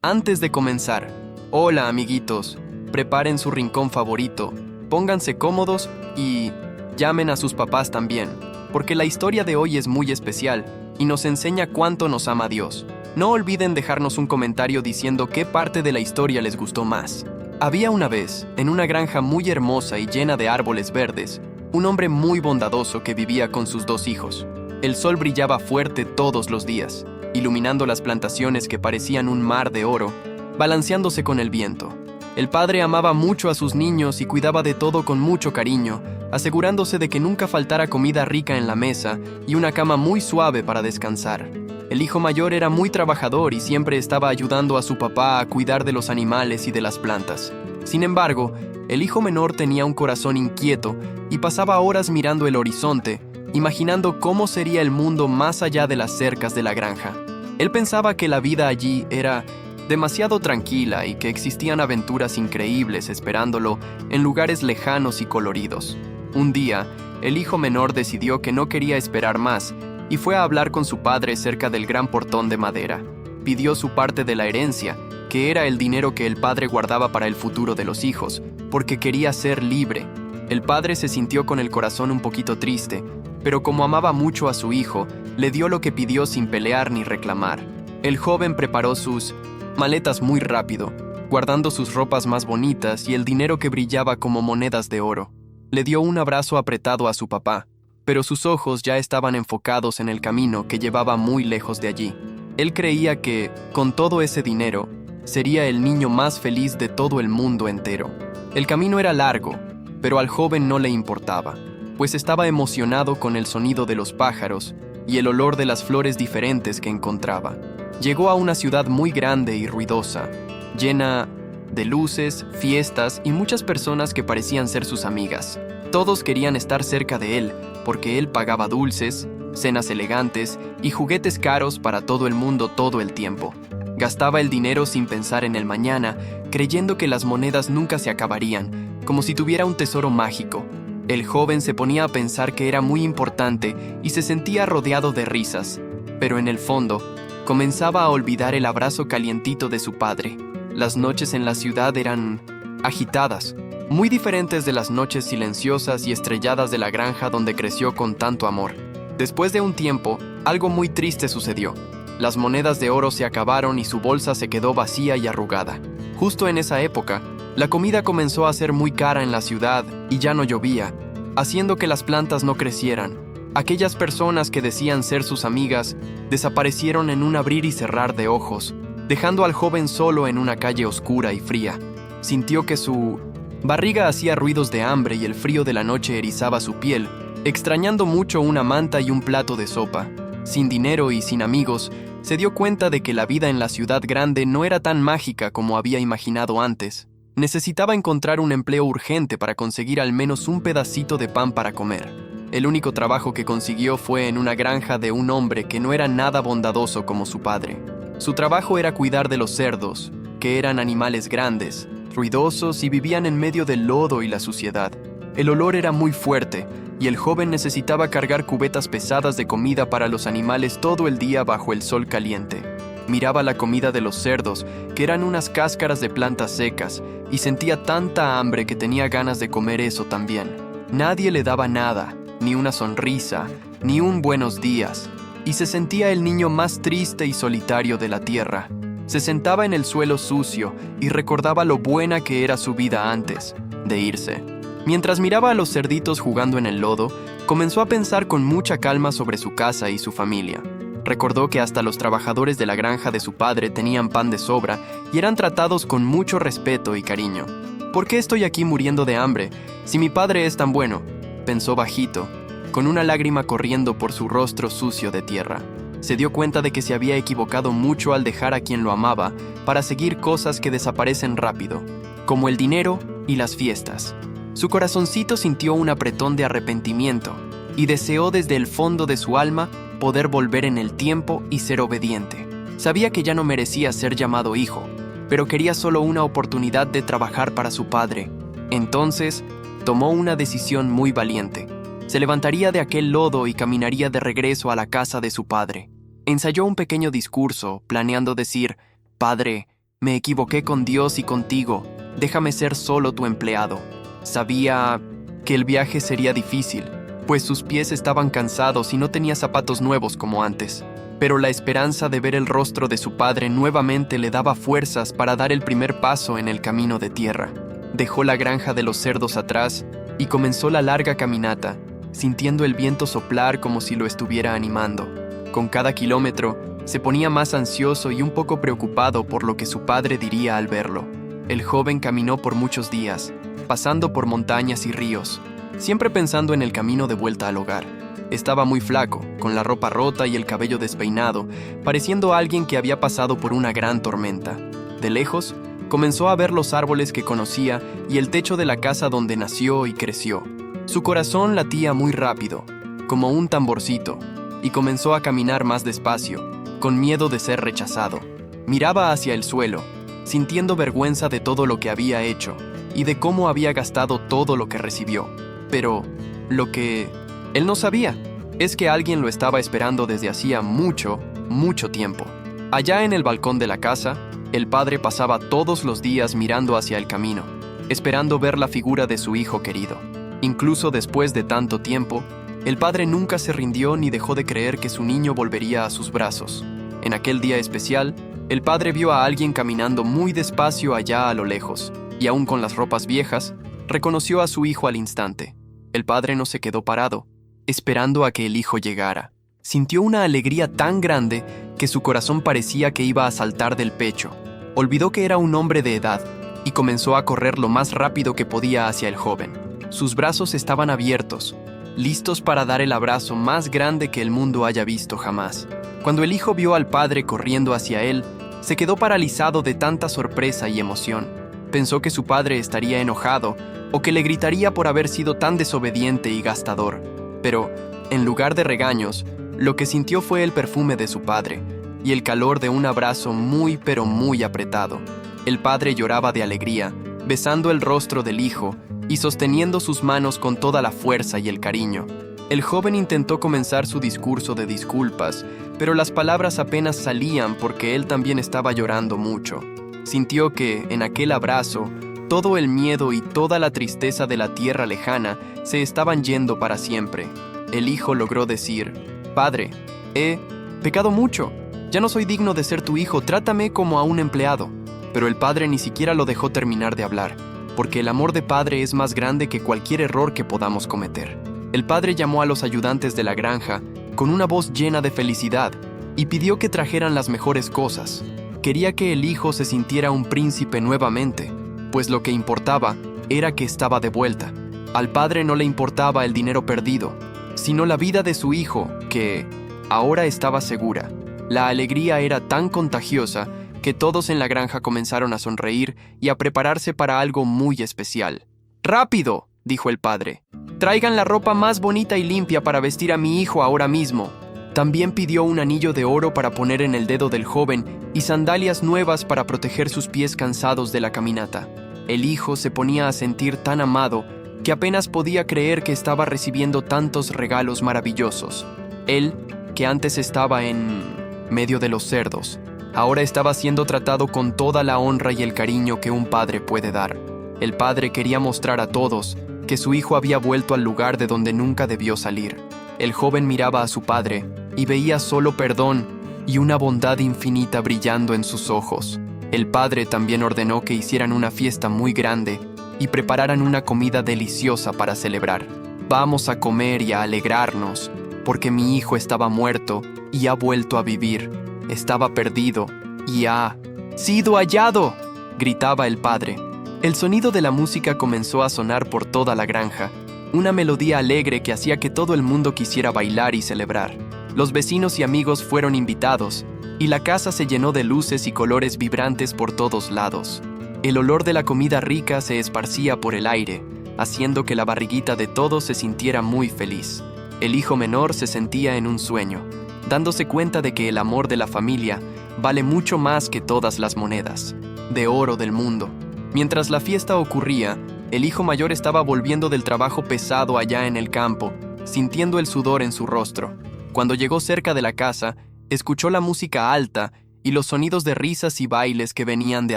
Antes de comenzar, hola amiguitos, preparen su rincón favorito, pónganse cómodos y llamen a sus papás también, porque la historia de hoy es muy especial y nos enseña cuánto nos ama Dios. No olviden dejarnos un comentario diciendo qué parte de la historia les gustó más. Había una vez, en una granja muy hermosa y llena de árboles verdes, un hombre muy bondadoso que vivía con sus 2 hijos. El sol brillaba fuerte todos los días, iluminando las plantaciones que parecían un mar de oro, balanceándose con el viento. El padre amaba mucho a sus niños y cuidaba de todo con mucho cariño, asegurándose de que nunca faltara comida rica en la mesa y una cama muy suave para descansar. El hijo mayor era muy trabajador y siempre estaba ayudando a su papá a cuidar de los animales y de las plantas. Sin embargo, el hijo menor tenía un corazón inquieto y pasaba horas mirando el horizonte, imaginando cómo sería el mundo más allá de las cercas de la granja. Él pensaba que la vida allí era demasiado tranquila y que existían aventuras increíbles esperándolo en lugares lejanos y coloridos. Un día, el hijo menor decidió que no quería esperar más y fue a hablar con su padre cerca del gran portón de madera. Pidió su parte de la herencia, que era el dinero que el padre guardaba para el futuro de los hijos, porque quería ser libre. El padre se sintió con el corazón un poquito triste, pero como amaba mucho a su hijo, le dio lo que pidió sin pelear ni reclamar. El joven preparó sus maletas muy rápido, guardando sus ropas más bonitas y el dinero que brillaba como monedas de oro. Le dio un abrazo apretado a su papá, pero sus ojos ya estaban enfocados en el camino que llevaba muy lejos de allí. Él creía que, con todo ese dinero, sería el niño más feliz de todo el mundo entero. El camino era largo, pero al joven no le importaba, pues estaba emocionado con el sonido de los pájaros y el olor de las flores diferentes que encontraba. Llegó a una ciudad muy grande y ruidosa, llena de luces, fiestas y muchas personas que parecían ser sus amigas. Todos querían estar cerca de él, porque él pagaba dulces, cenas elegantes y juguetes caros para todo el mundo todo el tiempo. Gastaba el dinero sin pensar en el mañana, creyendo que las monedas nunca se acabarían, como si tuviera un tesoro mágico. El joven se ponía a pensar que era muy importante y se sentía rodeado de risas, pero en el fondo, comenzaba a olvidar el abrazo calientito de su padre. Las noches en la ciudad eran agitadas, muy diferentes de las noches silenciosas y estrelladas de la granja donde creció con tanto amor. Después de un tiempo, algo muy triste sucedió. Las monedas de oro se acabaron y su bolsa se quedó vacía y arrugada. Justo en esa época, la comida comenzó a ser muy cara en la ciudad y ya no llovía, haciendo que las plantas no crecieran. Aquellas personas que decían ser sus amigas desaparecieron en un abrir y cerrar de ojos, dejando al joven solo en una calle oscura y fría. Sintió que su barriga hacía ruidos de hambre y el frío de la noche erizaba su piel, extrañando mucho una manta y un plato de sopa. Sin dinero y sin amigos, se dio cuenta de que la vida en la ciudad grande no era tan mágica como había imaginado antes. Necesitaba encontrar un empleo urgente para conseguir al menos un pedacito de pan para comer. El único trabajo que consiguió fue en una granja de un hombre que no era nada bondadoso como su padre. Su trabajo era cuidar de los cerdos, que eran animales grandes, ruidosos y vivían en medio del lodo y la suciedad. El olor era muy fuerte y el joven necesitaba cargar cubetas pesadas de comida para los animales todo el día bajo el sol caliente. Miraba la comida de los cerdos, que eran unas cáscaras de plantas secas, y sentía tanta hambre que tenía ganas de comer eso también. Nadie le daba nada, ni una sonrisa, ni un buenos días, y se sentía el niño más triste y solitario de la tierra. Se sentaba en el suelo sucio y recordaba lo buena que era su vida antes de irse. Mientras miraba a los cerditos jugando en el lodo, comenzó a pensar con mucha calma sobre su casa y su familia. Recordó que hasta los trabajadores de la granja de su padre tenían pan de sobra y eran tratados con mucho respeto y cariño. ¿Por qué estoy aquí muriendo de hambre, si mi padre es tan bueno?, pensó bajito, con una lágrima corriendo por su rostro sucio de tierra. Se dio cuenta de que se había equivocado mucho al dejar a quien lo amaba para seguir cosas que desaparecen rápido, como el dinero y las fiestas. Su corazoncito sintió un apretón de arrepentimiento y deseó desde el fondo de su alma poder volver en el tiempo y ser obediente. Sabía que ya no merecía ser llamado hijo, pero quería solo una oportunidad de trabajar para su padre. Entonces, tomó una decisión muy valiente. Se levantaría de aquel lodo y caminaría de regreso a la casa de su padre. Ensayó un pequeño discurso, planeando decir: «Padre, Me equivoqué con Dios y contigo. Déjame ser solo tu empleado. Sabía que el viaje sería difícil, pues sus pies estaban cansados y no tenía zapatos nuevos como antes. Pero la esperanza de ver el rostro de su padre nuevamente le daba fuerzas para dar el primer paso en el camino de tierra. Dejó la granja de los cerdos atrás y comenzó la larga caminata, sintiendo el viento soplar como si lo estuviera animando. Con cada kilómetro, se ponía más ansioso y un poco preocupado por lo que su padre diría al verlo. El joven caminó por muchos días, pasando por montañas y ríos, siempre pensando en el camino de vuelta al hogar. Estaba muy flaco, con la ropa rota y el cabello despeinado, pareciendo alguien que había pasado por una gran tormenta. De lejos, comenzó a ver los árboles que conocía y el techo de la casa donde nació y creció. Su corazón latía muy rápido, como un tamborcito, y comenzó a caminar más despacio, con miedo de ser rechazado. Miraba hacia el suelo, sintiendo vergüenza de todo lo que había hecho y de cómo había gastado todo lo que recibió. Pero lo que él no sabía es que alguien lo estaba esperando desde hacía mucho, mucho tiempo. Allá en el balcón de la casa, el padre pasaba todos los días mirando hacia el camino, esperando ver la figura de su hijo querido. Incluso después de tanto tiempo, el padre nunca se rindió ni dejó de creer que su niño volvería a sus brazos. En aquel día especial, el padre vio a alguien caminando muy despacio allá a lo lejos, y aún con las ropas viejas, reconoció a su hijo al instante. El padre no se quedó parado, esperando a que el hijo llegara. Sintió una alegría tan grande que su corazón parecía que iba a saltar del pecho. Olvidó que era un hombre de edad y comenzó a correr lo más rápido que podía hacia el joven. Sus brazos estaban abiertos, listos para dar el abrazo más grande que el mundo haya visto jamás. Cuando el hijo vio al padre corriendo hacia él, se quedó paralizado de tanta sorpresa y emoción. Pensó que su padre estaría enojado o que le gritaría por haber sido tan desobediente y gastador. Pero, en lugar de regaños, lo que sintió fue el perfume de su padre y el calor de un abrazo muy pero muy apretado. El padre lloraba de alegría, besando el rostro del hijo y sosteniendo sus manos con toda la fuerza y el cariño. El joven intentó comenzar su discurso de disculpas, pero las palabras apenas salían porque él también estaba llorando mucho. Sintió que, en aquel abrazo, todo el miedo y toda la tristeza de la tierra lejana se estaban yendo para siempre. El hijo logró decir: «Padre, he pecado mucho. Ya no soy digno de ser tu hijo, trátame como a un empleado». Pero el padre ni siquiera lo dejó terminar de hablar, porque el amor de padre es más grande que cualquier error que podamos cometer. El padre llamó a los ayudantes de la granja con una voz llena de felicidad y pidió que trajeran las mejores cosas. Quería que el hijo se sintiera un príncipe nuevamente, pues lo que importaba era que estaba de vuelta. Al padre no le importaba el dinero perdido, sino la vida de su hijo, que ahora estaba segura. La alegría era tan contagiosa que todos en la granja comenzaron a sonreír y a prepararse para algo muy especial. «¡Rápido!», dijo el padre. «Traigan la ropa más bonita y limpia para vestir a mi hijo ahora mismo». También pidió un anillo de oro para poner en el dedo del joven y sandalias nuevas para proteger sus pies cansados de la caminata. El hijo se ponía a sentir tan amado que apenas podía creer que estaba recibiendo tantos regalos maravillosos. Él, que antes estaba en medio de los cerdos, ahora estaba siendo tratado con toda la honra y el cariño que un padre puede dar. El padre quería mostrar a todos que su hijo había vuelto al lugar de donde nunca debió salir. El joven miraba a su padre y veía solo perdón y una bondad infinita brillando en sus ojos. El padre también ordenó que hicieran una fiesta muy grande y prepararan una comida deliciosa para celebrar. «Vamos a comer y a alegrarnos, porque mi hijo estaba muerto y ha vuelto a vivir. Estaba perdido y ha sido hallado», gritaba el padre. El sonido de la música comenzó a sonar por toda la granja, una melodía alegre que hacía que todo el mundo quisiera bailar y celebrar. Los vecinos y amigos fueron invitados, y la casa se llenó de luces y colores vibrantes por todos lados. El olor de la comida rica se esparcía por el aire, haciendo que la barriguita de todos se sintiera muy feliz. El hijo menor se sentía en un sueño, dándose cuenta de que el amor de la familia vale mucho más que todas las monedas de oro del mundo. Mientras la fiesta ocurría, el hijo mayor estaba volviendo del trabajo pesado allá en el campo, sintiendo el sudor en su rostro. Cuando llegó cerca de la casa, escuchó la música alta y los sonidos de risas y bailes que venían de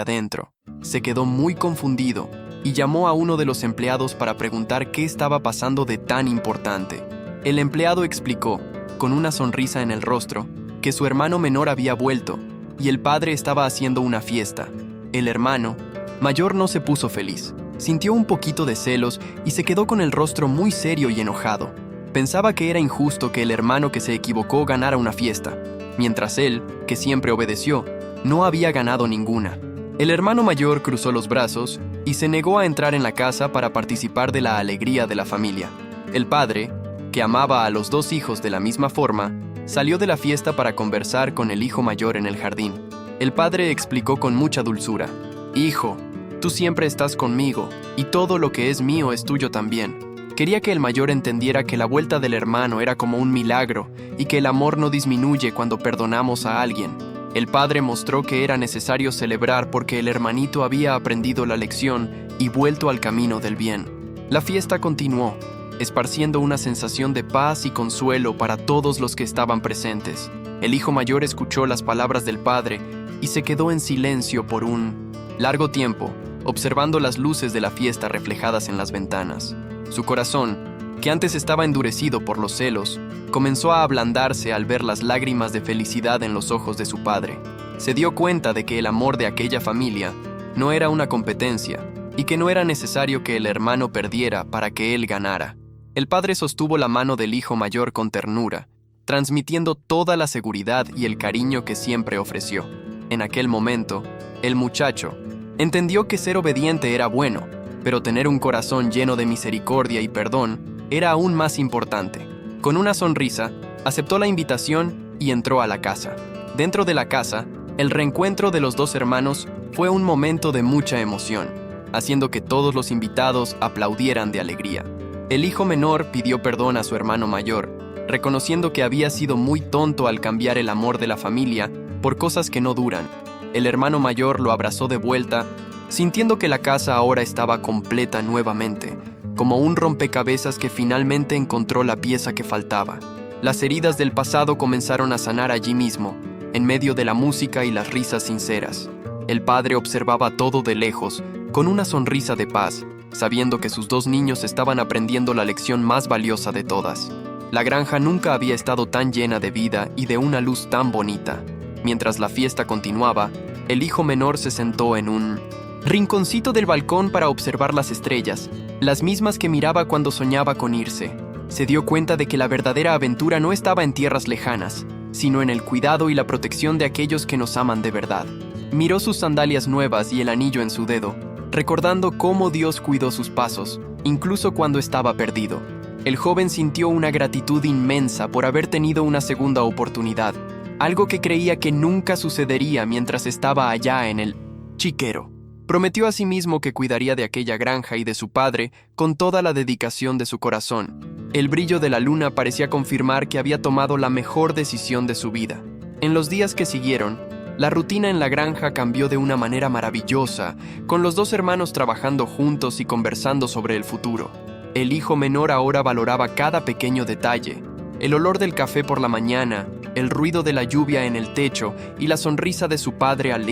adentro. Se quedó muy confundido y llamó a uno de los empleados para preguntar qué estaba pasando de tan importante. El empleado explicó, con una sonrisa en el rostro, que su hermano menor había vuelto y el padre estaba haciendo una fiesta. El hermano mayor no se puso feliz. Sintió un poquito de celos y se quedó con el rostro muy serio y enojado. Pensaba que era injusto que el hermano que se equivocó ganara una fiesta, mientras él, que siempre obedeció, no había ganado ninguna. El hermano mayor cruzó los brazos y se negó a entrar en la casa para participar de la alegría de la familia. El padre, que amaba a los dos hijos de la misma forma, salió de la fiesta para conversar con el hijo mayor en el jardín. El padre explicó con mucha dulzura: «Hijo, tú siempre estás conmigo, y todo lo que es mío es tuyo también». Quería que el mayor entendiera que la vuelta del hermano era como un milagro y que el amor no disminuye cuando perdonamos a alguien. El padre mostró que era necesario celebrar porque el hermanito había aprendido la lección y vuelto al camino del bien. La fiesta continuó, esparciendo una sensación de paz y consuelo para todos los que estaban presentes. El hijo mayor escuchó las palabras del padre y se quedó en silencio por un largo tiempo, observando las luces de la fiesta reflejadas en las ventanas. Su corazón, que antes estaba endurecido por los celos, comenzó a ablandarse al ver las lágrimas de felicidad en los ojos de su padre. Se dio cuenta de que el amor de aquella familia no era una competencia y que no era necesario que el hermano perdiera para que él ganara. El padre sostuvo la mano del hijo mayor con ternura, transmitiendo toda la seguridad y el cariño que siempre ofreció. En aquel momento, el muchacho entendió que ser obediente era bueno, pero tener un corazón lleno de misericordia y perdón era aún más importante. Con una sonrisa, aceptó la invitación y entró a la casa. Dentro de la casa, el reencuentro de los dos hermanos fue un momento de mucha emoción, haciendo que todos los invitados aplaudieran de alegría. El hijo menor pidió perdón a su hermano mayor, reconociendo que había sido muy tonto al cambiar el amor de la familia por cosas que no duran. El hermano mayor lo abrazó de vuelta, sintiendo que la casa ahora estaba completa nuevamente, como un rompecabezas que finalmente encontró la pieza que faltaba. Las heridas del pasado comenzaron a sanar allí mismo, en medio de la música y las risas sinceras. El padre observaba todo de lejos, con una sonrisa de paz, sabiendo que sus dos niños estaban aprendiendo la lección más valiosa de todas. La granja nunca había estado tan llena de vida y de una luz tan bonita. Mientras la fiesta continuaba, el hijo menor se sentó en un rinconcito del balcón para observar las estrellas, las mismas que miraba cuando soñaba con irse. Se dio cuenta de que la verdadera aventura no estaba en tierras lejanas, sino en el cuidado y la protección de aquellos que nos aman de verdad. Miró sus sandalias nuevas y el anillo en su dedo, recordando cómo Dios cuidó sus pasos, incluso cuando estaba perdido. El joven sintió una gratitud inmensa por haber tenido una segunda oportunidad, algo que creía que nunca sucedería mientras estaba allá en el chiquero. Prometió a sí mismo que cuidaría de aquella granja y de su padre con toda la dedicación de su corazón. El brillo de la luna parecía confirmar que había tomado la mejor decisión de su vida. En los días que siguieron, la rutina en la granja cambió de una manera maravillosa, con los dos hermanos trabajando juntos y conversando sobre el futuro. El hijo menor ahora valoraba cada pequeño detalle: el olor del café por la mañana, el ruido de la lluvia en el techo y la sonrisa de su padre al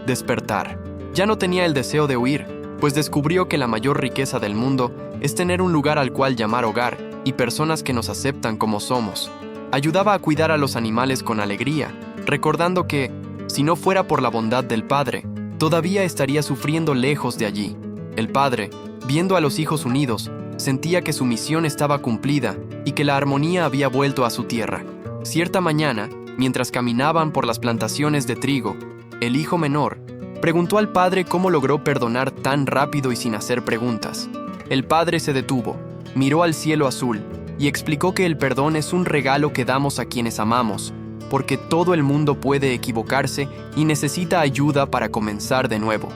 despertar. Ya no tenía el deseo de huir, pues descubrió que la mayor riqueza del mundo es tener un lugar al cual llamar hogar y personas que nos aceptan como somos. Ayudaba a cuidar a los animales con alegría, recordando que, si no fuera por la bondad del padre, todavía estaría sufriendo lejos de allí. El padre, viendo a los hijos unidos, sentía que su misión estaba cumplida y que la armonía había vuelto a su tierra. Cierta mañana, mientras caminaban por las plantaciones de trigo, el hijo menor preguntó al padre cómo logró perdonar tan rápido y sin hacer preguntas. El padre se detuvo, miró al cielo azul y explicó que el perdón es un regalo que damos a quienes amamos, porque todo el mundo puede equivocarse y necesita ayuda para comenzar de nuevo.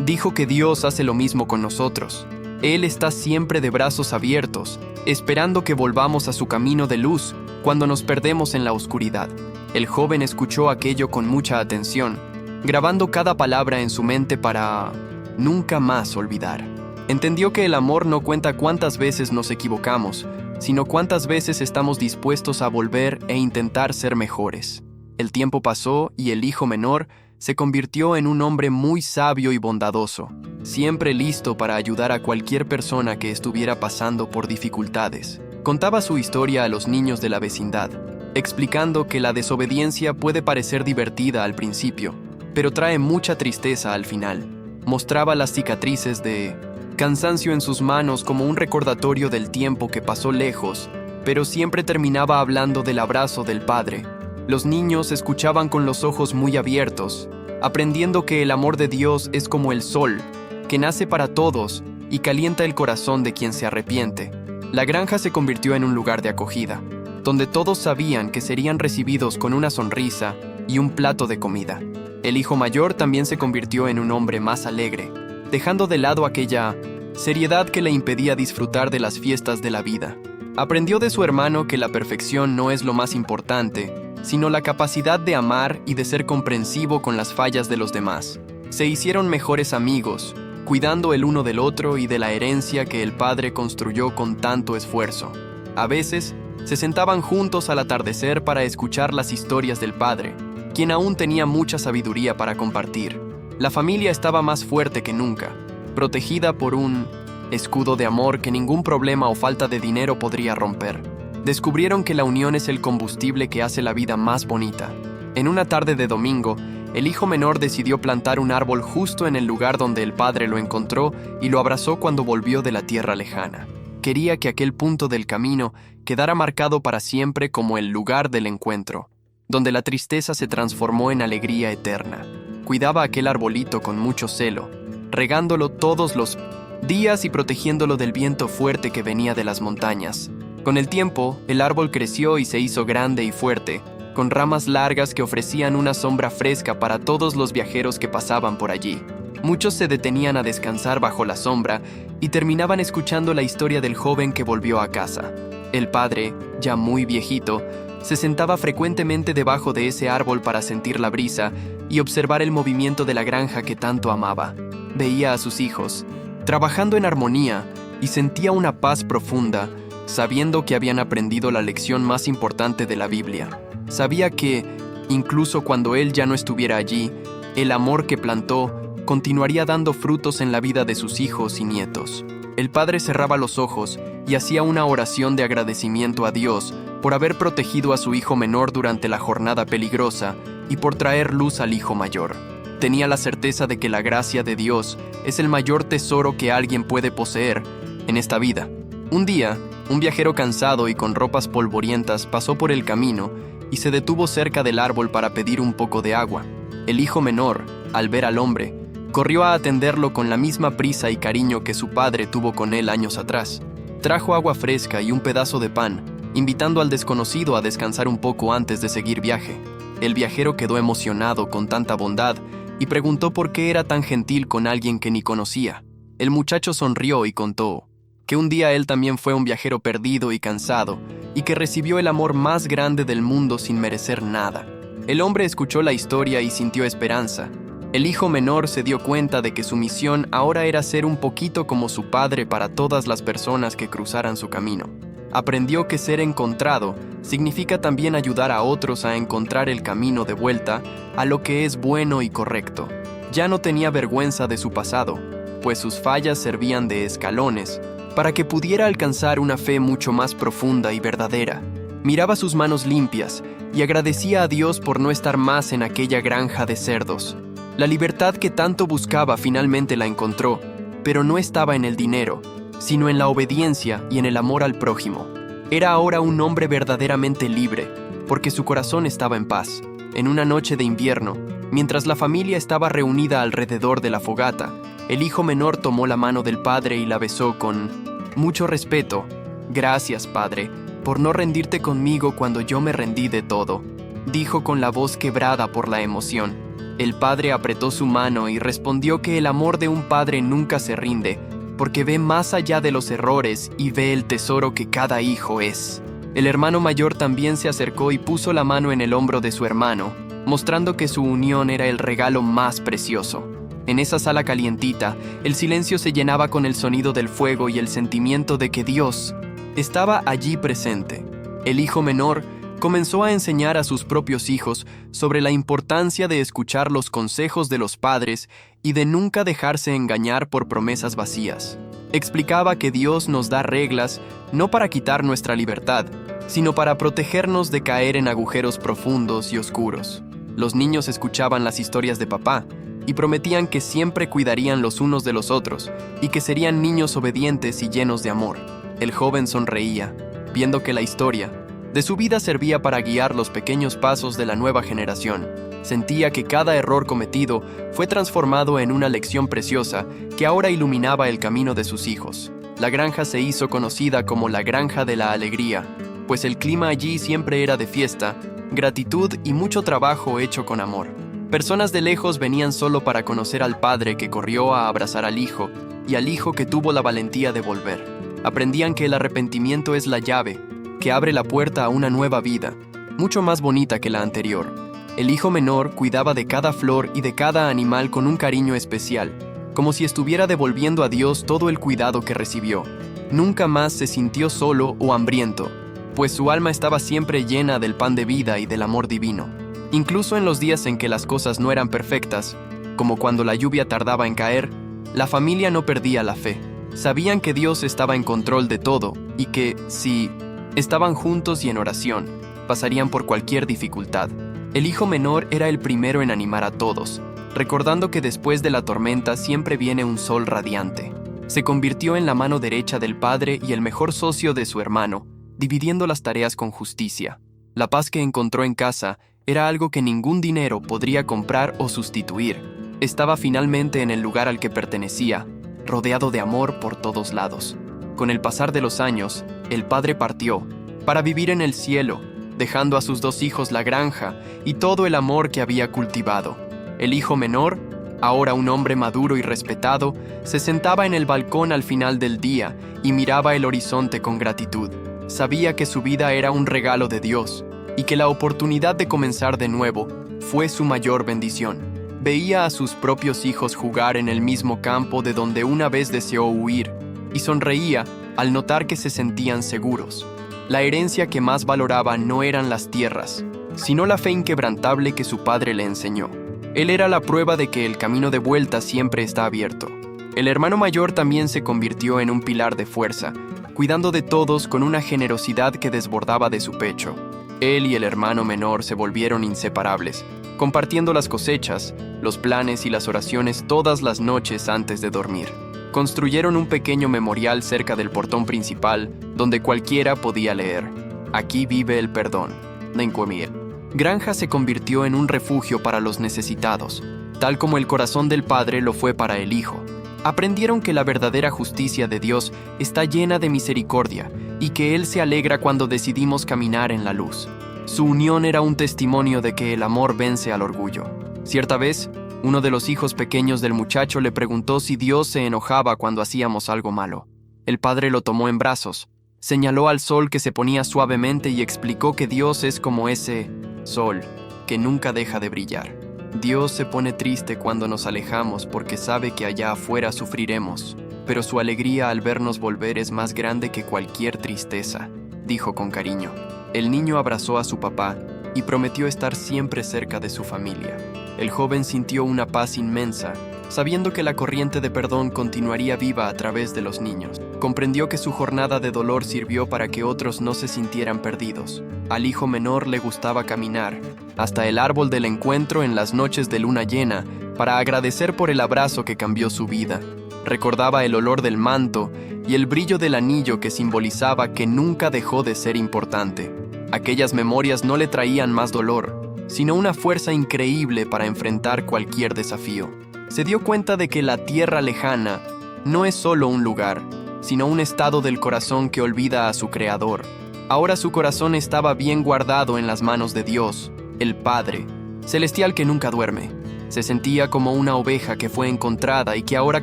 Dijo que Dios hace lo mismo con nosotros. Él está siempre de brazos abiertos, esperando que volvamos a su camino de luz cuando nos perdemos en la oscuridad. El joven escuchó aquello con mucha atención, grabando cada palabra en su mente para nunca más olvidar. Entendió que el amor no cuenta cuántas veces nos equivocamos, sino cuántas veces estamos dispuestos a volver e intentar ser mejores. El tiempo pasó y el hijo menor se convirtió en un hombre muy sabio y bondadoso, siempre listo para ayudar a cualquier persona que estuviera pasando por dificultades. Contaba su historia a los niños de la vecindad, explicando que la desobediencia puede parecer divertida al principio, pero trae mucha tristeza al final. Mostraba las cicatrices de cansancio en sus manos como un recordatorio del tiempo que pasó lejos, pero siempre terminaba hablando del abrazo del padre. Los niños escuchaban con los ojos muy abiertos, aprendiendo que el amor de Dios es como el sol, que nace para todos y calienta el corazón de quien se arrepiente. La granja se convirtió en un lugar de acogida, donde todos sabían que serían recibidos con una sonrisa y un plato de comida. El hijo mayor también se convirtió en un hombre más alegre, dejando de lado aquella seriedad que le impedía disfrutar de las fiestas de la vida. Aprendió de su hermano que la perfección no es lo más importante, sino la capacidad de amar y de ser comprensivo con las fallas de los demás. Se hicieron mejores amigos, cuidando el uno del otro y de la herencia que el padre construyó con tanto esfuerzo. A veces, se sentaban juntos al atardecer para escuchar las historias del padre, quien aún tenía mucha sabiduría para compartir. La familia estaba más fuerte que nunca, protegida por un escudo de amor que ningún problema o falta de dinero podría romper. Descubrieron que la unión es el combustible que hace la vida más bonita. En una tarde de domingo, el hijo menor decidió plantar un árbol justo en el lugar donde el padre lo encontró y lo abrazó cuando volvió de la tierra lejana. Quería que aquel punto del camino quedara marcado para siempre como el lugar del encuentro, donde la tristeza se transformó en alegría eterna. Cuidaba aquel arbolito con mucho celo, regándolo todos los días y protegiéndolo del viento fuerte que venía de las montañas. Con el tiempo, el árbol creció y se hizo grande y fuerte, con ramas largas que ofrecían una sombra fresca para todos los viajeros que pasaban por allí. Muchos se detenían a descansar bajo la sombra y terminaban escuchando la historia del joven que volvió a casa. El padre, ya muy viejito, se sentaba frecuentemente debajo de ese árbol para sentir la brisa y observar el movimiento de la granja que tanto amaba. Veía a sus hijos, trabajando en armonía, y sentía una paz profunda, sabiendo que habían aprendido la lección más importante de la Biblia. Sabía que, incluso cuando él ya no estuviera allí, el amor que plantó continuaría dando frutos en la vida de sus hijos y nietos. El padre cerraba los ojos y hacía una oración de agradecimiento a Dios por haber protegido a su hijo menor durante la jornada peligrosa y por traer luz al hijo mayor. Tenía la certeza de que la gracia de Dios es el mayor tesoro que alguien puede poseer en esta vida. Un día, un viajero cansado y con ropas polvorientas pasó por el camino y se detuvo cerca del árbol para pedir un poco de agua. El hijo menor, al ver al hombre, corrió a atenderlo con la misma prisa y cariño que su padre tuvo con él años atrás. Trajo agua fresca y un pedazo de pan, invitando al desconocido a descansar un poco antes de seguir viaje. El viajero quedó emocionado con tanta bondad y preguntó por qué era tan gentil con alguien que ni conocía. El muchacho sonrió y contó que un día él también fue un viajero perdido y cansado, y que recibió el amor más grande del mundo sin merecer nada. El hombre escuchó la historia y sintió esperanza. El hijo menor se dio cuenta de que su misión ahora era ser un poquito como su padre para todas las personas que cruzaran su camino. Aprendió que ser encontrado significa también ayudar a otros a encontrar el camino de vuelta a lo que es bueno y correcto. Ya no tenía vergüenza de su pasado, pues sus fallas servían de escalones para que pudiera alcanzar una fe mucho más profunda y verdadera. Miraba sus manos limpias y agradecía a Dios por no estar más en aquella granja de cerdos. La libertad que tanto buscaba finalmente la encontró, pero no estaba en el dinero, sino en la obediencia y en el amor al prójimo. Era ahora un hombre verdaderamente libre, porque su corazón estaba en paz. En una noche de invierno, mientras la familia estaba reunida alrededor de la fogata, el hijo menor tomó la mano del padre y la besó con mucho respeto. «Gracias, padre, por no rendirte conmigo cuando yo me rendí de todo», dijo con la voz quebrada por la emoción. El padre apretó su mano y respondió que el amor de un padre nunca se rinde, porque ve más allá de los errores y ve el tesoro que cada hijo es. El hermano mayor también se acercó y puso la mano en el hombro de su hermano, mostrando que su unión era el regalo más precioso. En esa sala calientita, el silencio se llenaba con el sonido del fuego y el sentimiento de que Dios estaba allí presente. El hijo menor comenzó a enseñar a sus propios hijos sobre la importancia de escuchar los consejos de los padres y de nunca dejarse engañar por promesas vacías. Explicaba que Dios nos da reglas no para quitar nuestra libertad, sino para protegernos de caer en agujeros profundos y oscuros. Los niños escuchaban las historias de papá y prometían que siempre cuidarían los unos de los otros y que serían niños obedientes y llenos de amor. El joven sonreía, viendo que la historia de su vida servía para guiar los pequeños pasos de la nueva generación. Sentía que cada error cometido fue transformado en una lección preciosa que ahora iluminaba el camino de sus hijos. La granja se hizo conocida como la Granja de la Alegría, pues el clima allí siempre era de fiesta, gratitud y mucho trabajo hecho con amor. Personas de lejos venían solo para conocer al padre que corrió a abrazar al hijo y al hijo que tuvo la valentía de volver. Aprendían que el arrepentimiento es la llave que abre la puerta a una nueva vida, mucho más bonita que la anterior. El hijo menor cuidaba de cada flor y de cada animal con un cariño especial, como si estuviera devolviendo a Dios todo el cuidado que recibió. Nunca más se sintió solo o hambriento, pues su alma estaba siempre llena del pan de vida y del amor divino. Incluso en los días en que las cosas no eran perfectas, como cuando la lluvia tardaba en caer, la familia no perdía la fe. Sabían que Dios estaba en control de todo y que, si estaban juntos y en oración, pasarían por cualquier dificultad. El hijo menor era el primero en animar a todos, recordando que después de la tormenta siempre viene un sol radiante. Se convirtió en la mano derecha del padre y el mejor socio de su hermano, dividiendo las tareas con justicia. La paz que encontró en casa era algo que ningún dinero podría comprar o sustituir. Estaba finalmente en el lugar al que pertenecía, rodeado de amor por todos lados. Con el pasar de los años, el padre partió para vivir en el cielo, dejando a sus dos hijos la granja y todo el amor que había cultivado. El hijo menor, ahora un hombre maduro y respetado, se sentaba en el balcón al final del día y miraba el horizonte con gratitud. Sabía que su vida era un regalo de Dios y que la oportunidad de comenzar de nuevo fue su mayor bendición. Veía a sus propios hijos jugar en el mismo campo de donde una vez deseó huir y sonreía al notar que se sentían seguros. La herencia que más valoraba no eran las tierras, sino la fe inquebrantable que su padre le enseñó. Él era la prueba de que el camino de vuelta siempre está abierto. El hermano mayor también se convirtió en un pilar de fuerza, cuidando de todos con una generosidad que desbordaba de su pecho. Él y el hermano menor se volvieron inseparables, compartiendo las cosechas, los planes y las oraciones todas las noches antes de dormir. Construyeron un pequeño memorial cerca del portón principal, donde cualquiera podía leer: "Aquí vive el perdón, Nencomiel". Granja se convirtió en un refugio para los necesitados, tal como el corazón del Padre lo fue para el Hijo. Aprendieron que la verdadera justicia de Dios está llena de misericordia y que Él se alegra cuando decidimos caminar en la luz. Su unión era un testimonio de que el amor vence al orgullo. Cierta vez, uno de los hijos pequeños del muchacho le preguntó si Dios se enojaba cuando hacíamos algo malo. El padre lo tomó en brazos, señaló al sol que se ponía suavemente y explicó que Dios es como ese sol que nunca deja de brillar. Dios se pone triste cuando nos alejamos porque sabe que allá afuera sufriremos, pero su alegría al vernos volver es más grande que cualquier tristeza, dijo con cariño. El niño abrazó a su papá y prometió estar siempre cerca de su familia. El joven sintió una paz inmensa, sabiendo que la corriente de perdón continuaría viva a través de los niños. Comprendió que su jornada de dolor sirvió para que otros no se sintieran perdidos. Al hijo menor le gustaba caminar hasta el árbol del encuentro en las noches de luna llena para agradecer por el abrazo que cambió su vida. Recordaba el olor del manto y el brillo del anillo que simbolizaba que nunca dejó de ser importante. Aquellas memorias no le traían más dolor, sino una fuerza increíble para enfrentar cualquier desafío. Se dio cuenta de que la tierra lejana no es solo un lugar, sino un estado del corazón que olvida a su Creador. Ahora su corazón estaba bien guardado en las manos de Dios, el Padre, celestial que nunca duerme. Se sentía como una oveja que fue encontrada y que ahora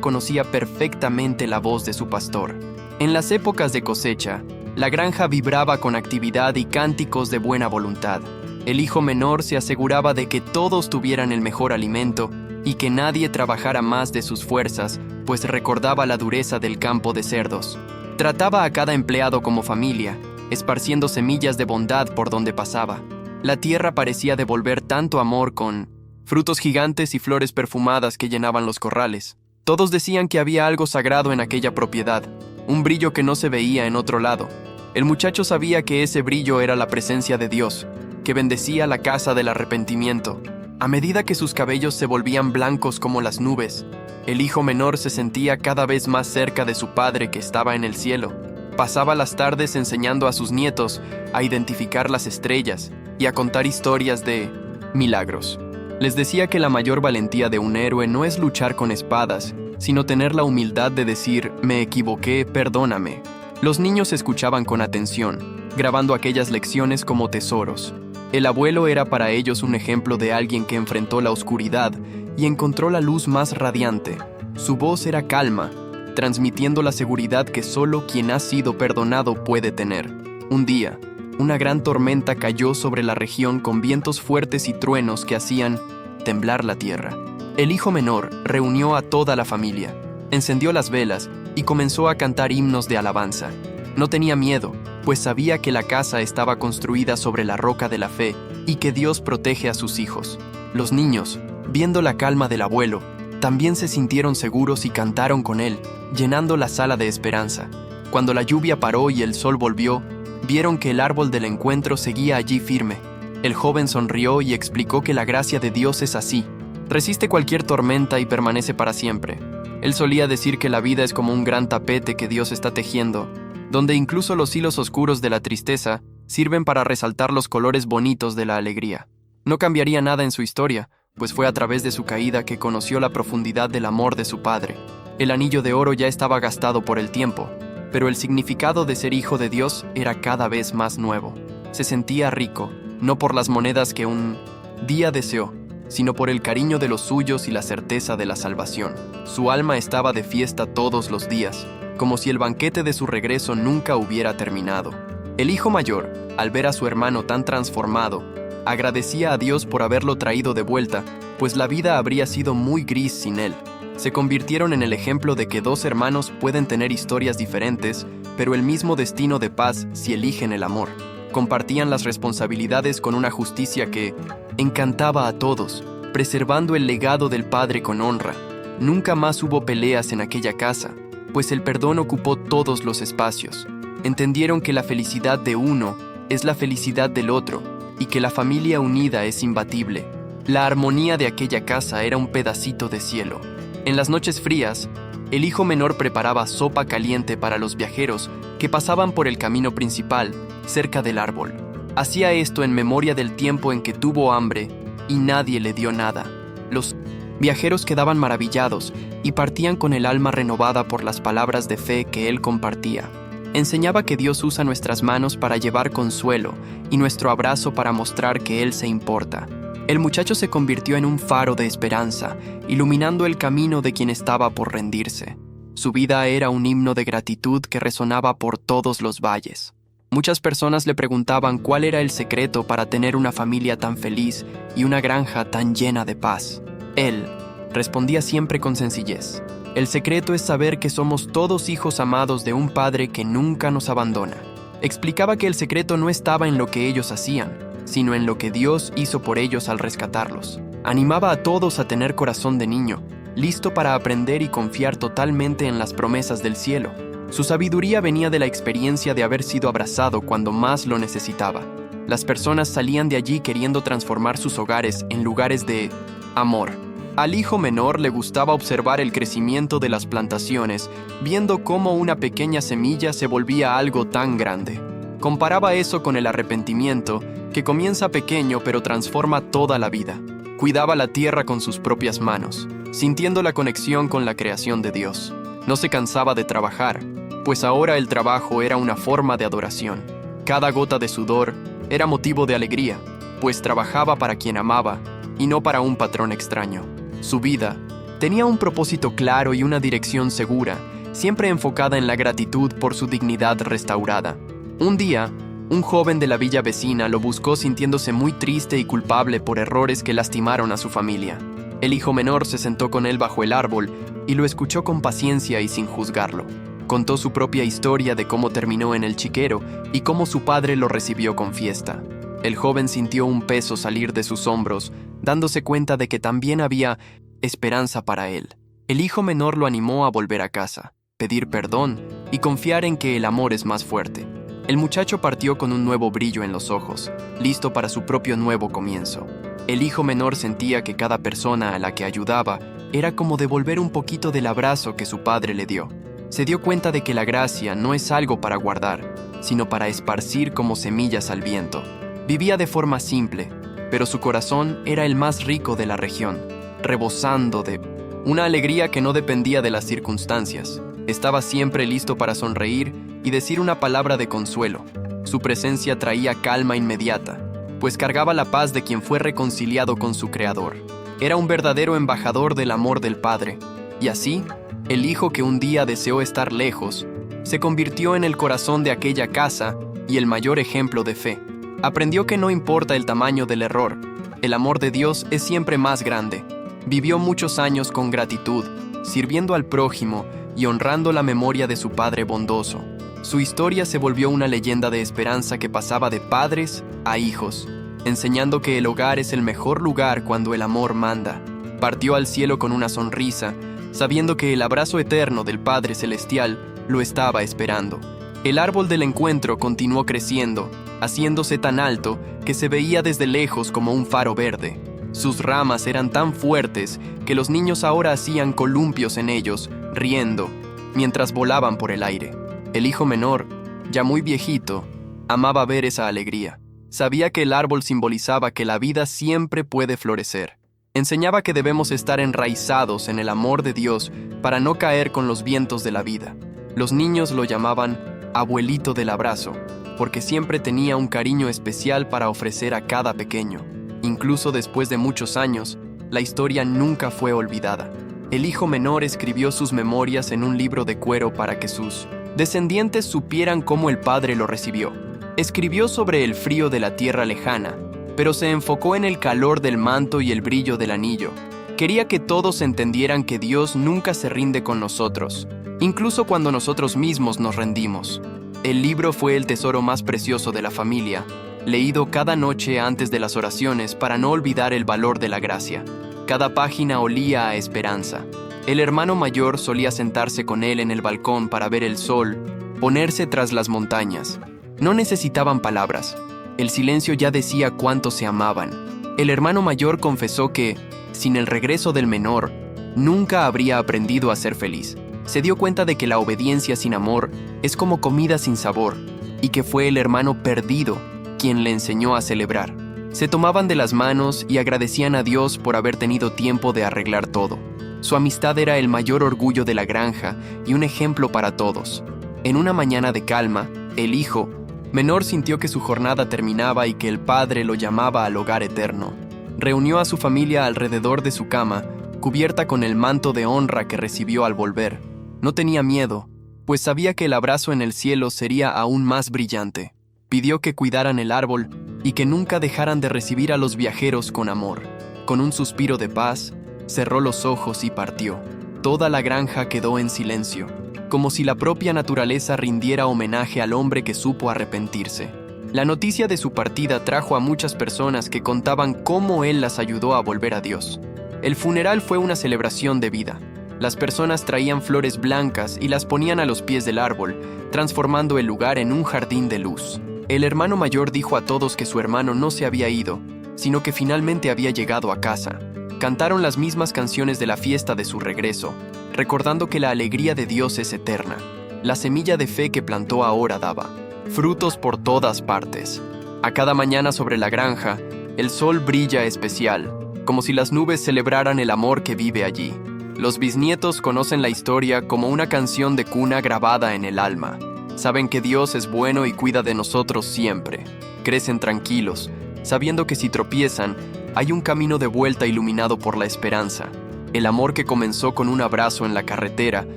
conocía perfectamente la voz de su pastor. En las épocas de cosecha, la granja vibraba con actividad y cánticos de buena voluntad. El hijo menor se aseguraba de que todos tuvieran el mejor alimento y que nadie trabajara más de sus fuerzas, pues recordaba la dureza del campo de cerdos. Trataba a cada empleado como familia esparciendo semillas de bondad por donde pasaba. La tierra parecía devolver tanto amor con frutos gigantes y flores perfumadas que llenaban los corrales. Todos decían que había algo sagrado en aquella propiedad, un brillo que no se veía en otro lado. El muchacho sabía que ese brillo era la presencia de Dios, que bendecía la casa del arrepentimiento. A medida que sus cabellos se volvían blancos como las nubes, el hijo menor se sentía cada vez más cerca de su padre que estaba en el cielo. Pasaba las tardes enseñando a sus nietos a identificar las estrellas y a contar historias de milagros. Les decía que la mayor valentía de un héroe no es luchar con espadas, sino tener la humildad de decir, me equivoqué, perdóname. Los niños escuchaban con atención, grabando aquellas lecciones como tesoros. El abuelo era para ellos un ejemplo de alguien que enfrentó la oscuridad y encontró la luz más radiante. Su voz era calma, transmitiendo la seguridad que solo quien ha sido perdonado puede tener. Un día, una gran tormenta cayó sobre la región con vientos fuertes y truenos que hacían temblar la tierra. El hijo menor reunió a toda la familia, encendió las velas y comenzó a cantar himnos de alabanza. No tenía miedo, pues sabía que la casa estaba construida sobre la roca de la fe y que Dios protege a sus hijos. Los niños, viendo la calma del abuelo, también se sintieron seguros y cantaron con él, llenando la sala de esperanza. Cuando la lluvia paró y el sol volvió, vieron que el árbol del encuentro seguía allí firme. El joven sonrió y explicó que la gracia de Dios es así. Resiste cualquier tormenta y permanece para siempre. Él solía decir que la vida es como un gran tapete que Dios está tejiendo, donde incluso los hilos oscuros de la tristeza sirven para resaltar los colores bonitos de la alegría. No cambiaría nada en su historia, pues fue a través de su caída que conoció la profundidad del amor de su padre. El anillo de oro ya estaba gastado por el tiempo, pero el significado de ser hijo de Dios era cada vez más nuevo. Se sentía rico, no por las monedas que un día deseó, sino por el cariño de los suyos y la certeza de la salvación. Su alma estaba de fiesta todos los días, como si el banquete de su regreso nunca hubiera terminado. El hijo mayor, al ver a su hermano tan transformado, agradecía a Dios por haberlo traído de vuelta, pues la vida habría sido muy gris sin él. Se convirtieron en el ejemplo de que dos hermanos pueden tener historias diferentes, pero el mismo destino de paz si eligen el amor. Compartían las responsabilidades con una justicia que encantaba a todos, preservando el legado del padre con honra. Nunca más hubo peleas en aquella casa, pues el perdón ocupó todos los espacios. Entendieron que la felicidad de uno es la felicidad del otro y que la familia unida es imbatible. La armonía de aquella casa era un pedacito de cielo. En las noches frías, el hijo menor preparaba sopa caliente para los viajeros que pasaban por el camino principal, cerca del árbol. Hacía esto en memoria del tiempo en que tuvo hambre y nadie le dio nada. Los viajeros quedaban maravillados y partían con el alma renovada por las palabras de fe que él compartía. Enseñaba que Dios usa nuestras manos para llevar consuelo y nuestro abrazo para mostrar que Él se importa. El muchacho se convirtió en un faro de esperanza, iluminando el camino de quien estaba por rendirse. Su vida era un himno de gratitud que resonaba por todos los valles. Muchas personas le preguntaban cuál era el secreto para tener una familia tan feliz y una granja tan llena de paz. Él respondía siempre con sencillez: el secreto es saber que somos todos hijos amados de un Padre que nunca nos abandona. Explicaba que el secreto no estaba en lo que ellos hacían, sino en lo que Dios hizo por ellos al rescatarlos. Animaba a todos a tener corazón de niño, listo para aprender y confiar totalmente en las promesas del cielo. Su sabiduría venía de la experiencia de haber sido abrazado cuando más lo necesitaba. Las personas salían de allí queriendo transformar sus hogares en lugares de amor. Al hijo menor le gustaba observar el crecimiento de las plantaciones, viendo cómo una pequeña semilla se volvía algo tan grande. Comparaba eso con el arrepentimiento, que comienza pequeño pero transforma toda la vida. Cuidaba la tierra con sus propias manos, sintiendo la conexión con la creación de Dios. No se cansaba de trabajar, pues ahora el trabajo era una forma de adoración. Cada gota de sudor era motivo de alegría, pues trabajaba para quien amaba y no para un patrón extraño. Su vida tenía un propósito claro y una dirección segura, siempre enfocada en la gratitud por su dignidad restaurada. Un día, un joven de la villa vecina lo buscó sintiéndose muy triste y culpable por errores que lastimaron a su familia. El hijo menor se sentó con él bajo el árbol y lo escuchó con paciencia y sin juzgarlo. Contó su propia historia de cómo terminó en el chiquero y cómo su padre lo recibió con fiesta. El joven sintió un peso salir de sus hombros, dándose cuenta de que también había esperanza para él. El hijo menor lo animó a volver a casa, pedir perdón y confiar en que el amor es más fuerte. El muchacho partió con un nuevo brillo en los ojos, listo para su propio nuevo comienzo. El hijo menor sentía que cada persona a la que ayudaba era como devolver un poquito del abrazo que su padre le dio. Se dio cuenta de que la gracia no es algo para guardar, sino para esparcir como semillas al viento. Vivía de forma simple, pero su corazón era el más rico de la región, rebosando de una alegría que no dependía de las circunstancias. Estaba siempre listo para sonreír y decir una palabra de consuelo. Su presencia traía calma inmediata, pues cargaba la paz de quien fue reconciliado con su Creador. Era un verdadero embajador del amor del Padre, y así, el hijo que un día deseó estar lejos, se convirtió en el corazón de aquella casa y el mayor ejemplo de fe. Aprendió que no importa el tamaño del error, el amor de Dios es siempre más grande. Vivió muchos años con gratitud, sirviendo al prójimo y honrando la memoria de su padre bondoso. Su historia se volvió una leyenda de esperanza que pasaba de padres a hijos, enseñando que el hogar es el mejor lugar cuando el amor manda. Partió al cielo con una sonrisa, sabiendo que el abrazo eterno del Padre Celestial lo estaba esperando. El árbol del encuentro continuó creciendo, haciéndose tan alto que se veía desde lejos como un faro verde. Sus ramas eran tan fuertes que los niños ahora hacían columpios en ellos, riendo, mientras volaban por el aire. El hijo menor, ya muy viejito, amaba ver esa alegría. Sabía que el árbol simbolizaba que la vida siempre puede florecer. Enseñaba que debemos estar enraizados en el amor de Dios para no caer con los vientos de la vida. Los niños lo llamaban abuelito del abrazo, porque siempre tenía un cariño especial para ofrecer a cada pequeño. Incluso después de muchos años, la historia nunca fue olvidada. El hijo menor escribió sus memorias en un libro de cuero para que sus descendientes supieran cómo el padre lo recibió. Escribió sobre el frío de la tierra lejana, pero se enfocó en el calor del manto y el brillo del anillo. Quería que todos entendieran que Dios nunca se rinde con nosotros, incluso cuando nosotros mismos nos rendimos. El libro fue el tesoro más precioso de la familia, leído cada noche antes de las oraciones para no olvidar el valor de la gracia. Cada página olía a esperanza. El hermano mayor solía sentarse con él en el balcón para ver el sol, ponerse tras las montañas. No necesitaban palabras. El silencio ya decía cuánto se amaban. El hermano mayor confesó que, sin el regreso del menor, nunca habría aprendido a ser feliz. Se dio cuenta de que la obediencia sin amor es como comida sin sabor, y que fue el hermano perdido quien le enseñó a celebrar. Se tomaban de las manos y agradecían a Dios por haber tenido tiempo de arreglar todo. Su amistad era el mayor orgullo de la granja y un ejemplo para todos. En una mañana de calma, el hijo menor sintió que su jornada terminaba y que el padre lo llamaba al hogar eterno. Reunió a su familia alrededor de su cama, cubierta con el manto de honra que recibió al volver. No tenía miedo, pues sabía que el abrazo en el cielo sería aún más brillante. Pidió que cuidaran el árbol y que nunca dejaran de recibir a los viajeros con amor. Con un suspiro de paz, cerró los ojos y partió. Toda la granja quedó en silencio, como si la propia naturaleza rindiera homenaje al hombre que supo arrepentirse. La noticia de su partida trajo a muchas personas que contaban cómo él las ayudó a volver a Dios. El funeral fue una celebración de vida. Las personas traían flores blancas y las ponían a los pies del árbol, transformando el lugar en un jardín de luz. El hermano mayor dijo a todos que su hermano no se había ido, sino que finalmente había llegado a casa. Cantaron las mismas canciones de la fiesta de su regreso, recordando que la alegría de Dios es eterna. La semilla de fe que plantó ahora daba frutos por todas partes. A cada mañana sobre la granja, el sol brilla especial, como si las nubes celebraran el amor que vive allí. Los bisnietos conocen la historia como una canción de cuna grabada en el alma. Saben que Dios es bueno y cuida de nosotros siempre. Crecen tranquilos, sabiendo que si tropiezan, hay un camino de vuelta iluminado por la esperanza. El amor que comenzó con un abrazo en la carretera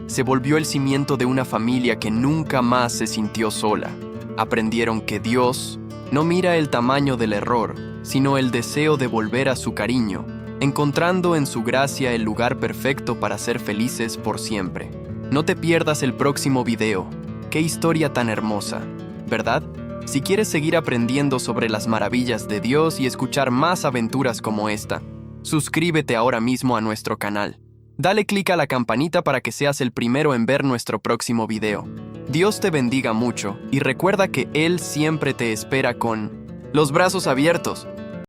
se volvió el cimiento de una familia que nunca más se sintió sola. Aprendieron que Dios no mira el tamaño del error, sino el deseo de volver a su cariño, encontrando en su gracia el lugar perfecto para ser felices por siempre. No te pierdas el próximo video. Qué historia tan hermosa, ¿verdad? Si quieres seguir aprendiendo sobre las maravillas de Dios y escuchar más aventuras como esta, suscríbete ahora mismo a nuestro canal. Dale clic a la campanita para que seas el primero en ver nuestro próximo video. Dios te bendiga mucho y recuerda que Él siempre te espera con los brazos abiertos.